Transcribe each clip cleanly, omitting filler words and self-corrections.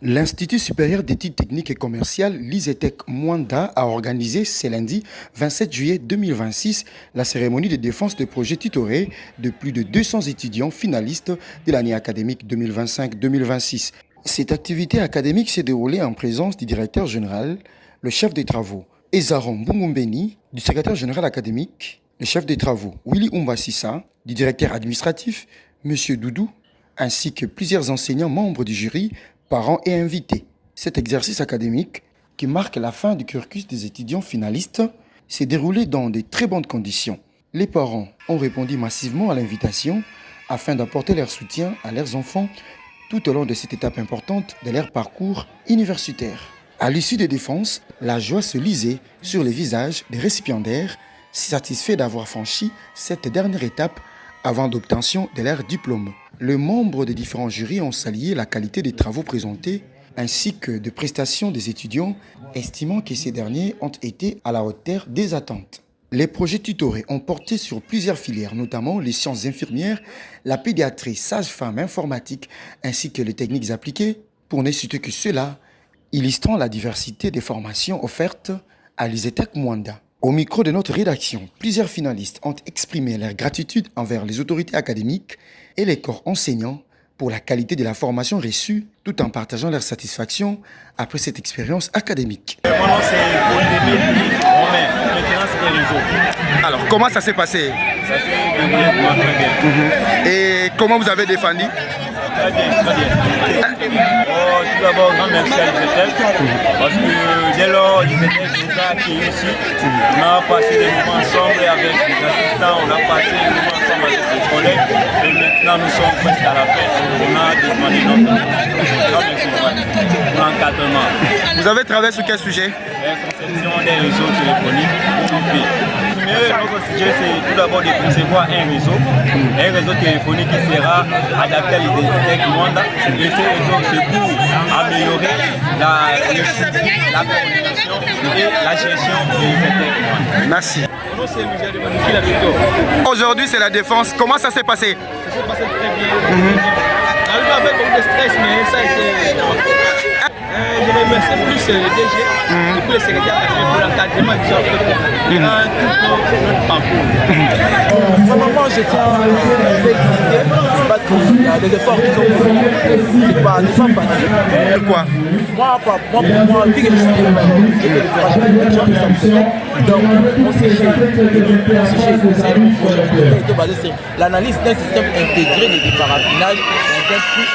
L'Institut supérieur d'études techniques et commerciales, l'ISETEC Mwanda, a organisé ce lundi 27 juillet 2026 la cérémonie de défense de projets tutorés de plus de 200 étudiants finalistes de l'année académique 2025-2026. Cette activité académique s'est déroulée en présence du directeur général, le chef des travaux, Ezaron Bungumbeni, du secrétaire général académique, le chef des travaux, Willy Umbasissa, du directeur administratif, M. Doudou, ainsi que plusieurs enseignants membres du jury, parents et invités. Cet exercice académique, qui marque la fin du cursus des étudiants finalistes, s'est déroulé dans de très bonnes conditions. Les parents ont répondu massivement à l'invitation afin d'apporter leur soutien à leurs enfants tout au long de cette étape importante de leur parcours universitaire. À l'issue des défenses, la joie se lisait sur les visages des récipiendaires, satisfaits d'avoir franchi cette dernière étape avant d'obtention de leur diplôme. Les membres des différents jurys ont salué la qualité des travaux présentés ainsi que des prestations des étudiants, estimant que ces derniers ont été à la hauteur des attentes. Les projets tutorés ont porté sur plusieurs filières, notamment les sciences infirmières, la pédiatrie, sage-femme, informatique, ainsi que les techniques appliquées, pour ne citer que cela, illustrant la diversité des formations offertes à l'ISETEC Mwanda. Au micro de notre rédaction, plusieurs finalistes ont exprimé leur gratitude envers les autorités académiques et les corps enseignants pour la qualité de la formation reçue, tout en partageant leur satisfaction après cette expérience académique. Mon nom c'est Paul Romain, maintenance et réseau. Alors, comment ça s'est passé? Ça s'est déroulé vraiment très bien. Et comment vous avez défendu? Très bien, très bien. Tout d'abord, grand merci à l'ISETEC parce que dès lors l'ISETEC nous a accueillis ici. On a passé des moments ensemble avec les assistants, on a passé des moments ensemble avec les collègues et maintenant nous sommes presque à la fin. On a demandé notre grand merci pour l'encadrement. Vous avez travaillé sur quel sujet? Conception des réseaux téléphoniques pour le pays. Notre sujet, c'est tout d'abord de concevoir un réseau téléphonique qui sera adapté à l'ISETEC Mwanda. Et ce réseau, c'est pour améliorer la communication et la gestion de l'ISETEC Mwanda. Merci. Mon nom, c'est Michel Demanouki. Aujourd'hui, c'est la défense. Comment ça s'est passé? Ça s'est passé très bien. On a eu avec beaucoup de stress, mais ça a été... Je remercie plus le DG et puis le secrétaire académique pour l'encadrement qu'ils ont fait durant tout notre parcours. Vraiment, je tiens à féliciter parce qu'il y a des efforts qu'ils ont fait. C'est pas facile. Pourquoi? Moi, vu que je suis j'ai fait des gens qui sont donc mon CG était basé sur l'analyse d'un système intégré de paraffinage dans un plus.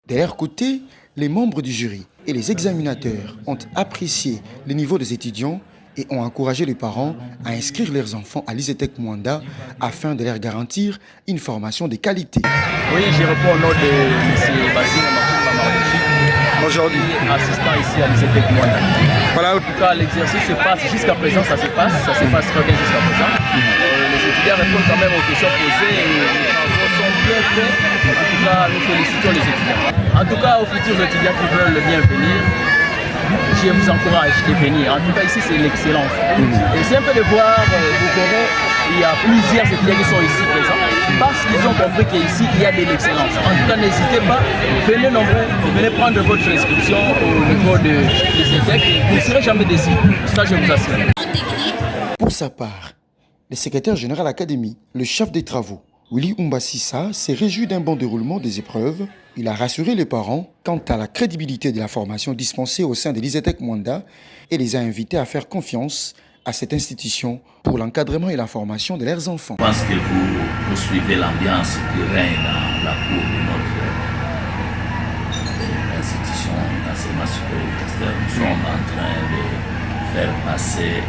De leur côté, les membres du jury et les examinateurs ont apprécié le niveau des étudiants et ont encouragé les parents à inscrire leurs enfants à l'ISETEC Mwanda afin de leur garantir une formation de qualité. Oui, je réponds au nom de M. Basile Mamarouchi, aujourd'hui assistant ici à l'ISETEC Mwanda. Voilà. En tout cas, l'exercice se passe jusqu'à présent, ça se passe très bien jusqu'à présent. Les étudiants répondent quand même aux questions posées et les travaux sont bien faits. En tout cas, nous félicitons les étudiants. En tout cas, aux futurs étudiants qui veulent bien venir, je vous encourage de venir. En tout cas, ici, c'est l'excellence. Et c'est un peu de voir, vous verrez, il y a plusieurs étudiants qui sont ici présents parce qu'ils ont compris qu'ici, il y a de l'excellence. En tout cas, n'hésitez pas, venez nombreux, venez prendre votre inscription au niveau de l'ISETEC et vous ne serez jamais déçus. Ça, je vous assure. Pour sa part, le secrétaire général académique, le chef des travaux, Willy Umbasissa, s'est réjoui d'un bon déroulement des épreuves. Il a rassuré les parents quant à la crédibilité de la formation dispensée au sein de l'ISETEC Mwanda et les a invités à faire confiance à cette institution pour l'encadrement et la formation de leurs enfants. Je pense que vous suivez l'ambiance qui règne dans la cour de notre institution d'enseignement supérieur universitaire. Nous sommes en train de faire passer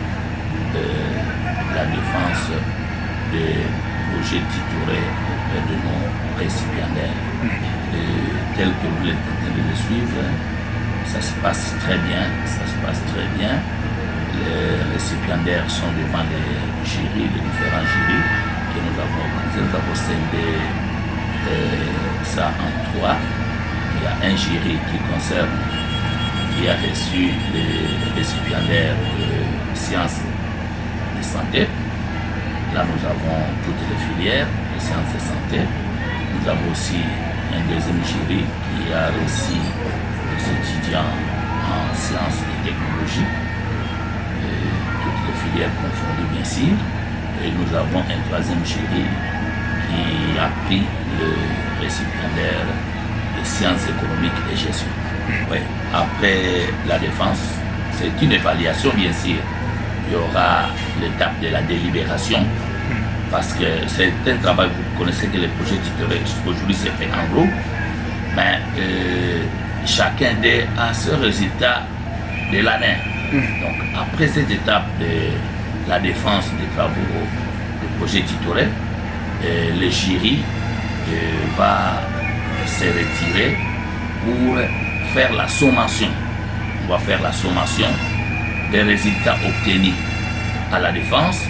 la défense des projets tutorés auprès de nos récipiendaires. Tel que vous êtes en train de le suivre, ça se passe très bien, Les récipiendaires sont devant les jurys, les différents jurys que nous avons scindé ça en trois. Il y a un jury qui a reçu les récipiendaires de sciences de santé. Là, nous avons toutes les filières de sciences de santé. Nous avons aussi un deuxième jury qui a reçu les étudiants en sciences et technologies, toutes les filières confondues bien sûr. Et nous avons un troisième jury qui a pris le récipiendaire des sciences économiques et gestion. Oui. Après la défense, c'est une évaluation bien sûr. Il y aura l'étape de la délibération, parce que c'est un travail, vous connaissez que les projets tutorés aujourd'hui c'est fait en groupe, mais chacun d'eux a ce résultat de l'année. Donc après cette étape de la défense des travaux du projet tutoré, le jury va se retirer pour faire la sommation. On va faire la sommation des résultats obtenus à la défense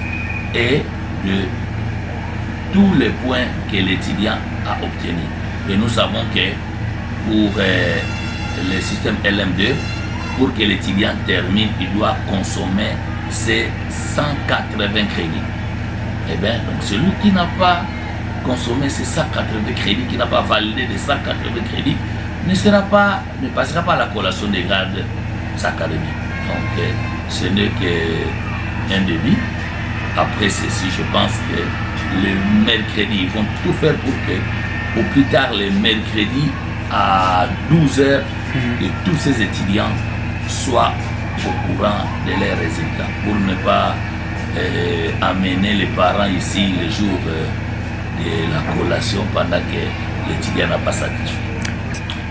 et de tous les points que l'étudiant a obtenus. Et nous savons que pour le système LM2, pour que l'étudiant termine, il doit consommer ses 180 crédits. Et bien, donc celui qui n'a pas consommé ces 180 crédits, qui n'a pas validé les 180 crédits, ne passera pas à la collation des grades académiques. Donc, ce n'est qu'un début. Après ceci, je pense que le mercredi, ils vont tout faire pour que, au plus tard, le mercredi, à 12h, que tous ces étudiants soient au courant de leurs résultats, pour ne pas amener les parents ici le jour de la collation pendant que l'étudiant n'a pas satisfait.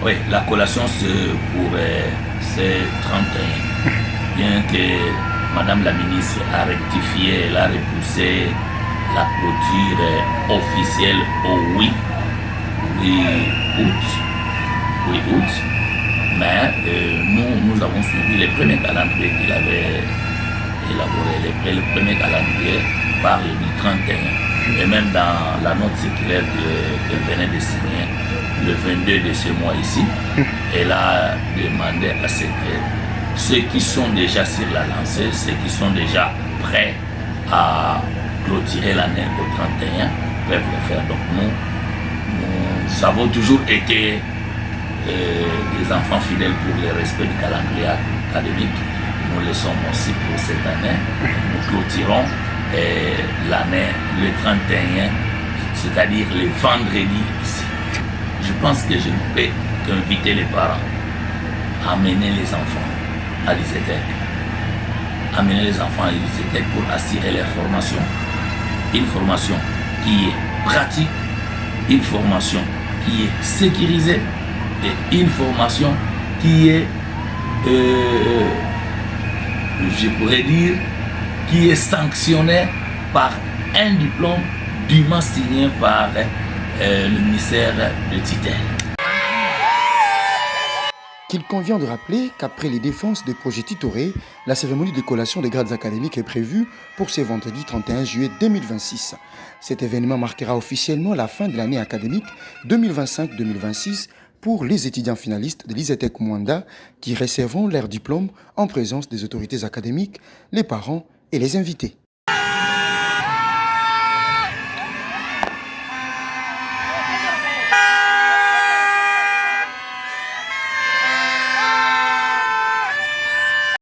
Oui, la collation c'est pour ces 31. Bien que Madame la ministre a rectifié, elle a repoussé la clôture officielle au 8 août. Mais nous avons suivi les premiers calendriers qu'il avait élaboré, le premier calendrier parle du 31. Et même dans la note circulaire qu'elle venait de signer, le 22 de ce mois ici, elle a demandé à ce que ceux qui sont déjà sur la lancée, ceux qui sont déjà prêts à clôturer l'année au 31, peuvent le faire. Donc nous avons toujours été des enfants fidèles pour le respect du calendrier académique. Nous le sommes aussi pour cette année. Nous clôturons l'année le 31, c'est-à-dire le vendredi ici. Je pense que je ne peux qu'inviter les parents à amener les enfants à l'ISETEC. Amener les enfants à l'ISETEC pour assurer leur formation. Une formation qui est pratique, une formation qui est sécurisée et une formation qui est, je pourrais dire, qui est sanctionnée par un diplôme dûment signé par le ministère de tutelle. Qu'il convient de rappeler qu'après les défenses des projets tutorés, la cérémonie de collation des grades académiques est prévue pour ce vendredi 31 juillet 2026. Cet événement marquera officiellement la fin de l'année académique 2025-2026 pour les étudiants finalistes de l'ISETEC Mwanda qui recevront leur diplôme en présence des autorités académiques, les parents et les invités.